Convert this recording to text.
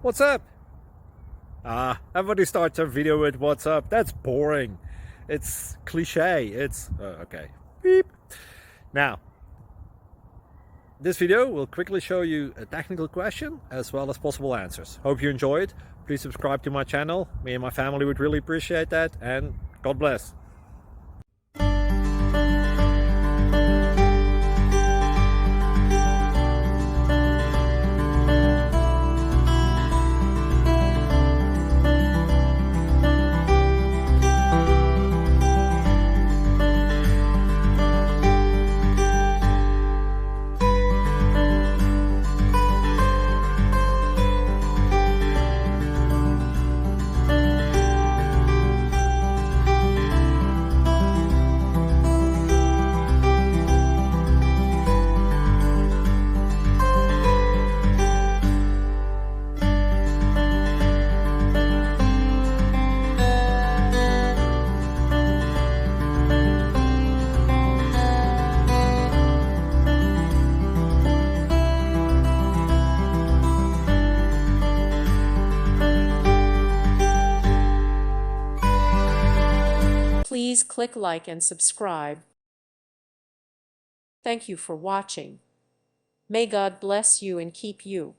What's up? Everybody starts their video with what's up. That's boring. It's cliche. It's okay. Beep. Now, this video will quickly show you a technical question as well as possible answers. Hope you enjoy it. Please subscribe to my channel. Me and my family would really appreciate that, and God bless. Please click like and subscribe. Thank you for watching. May God bless you and keep you.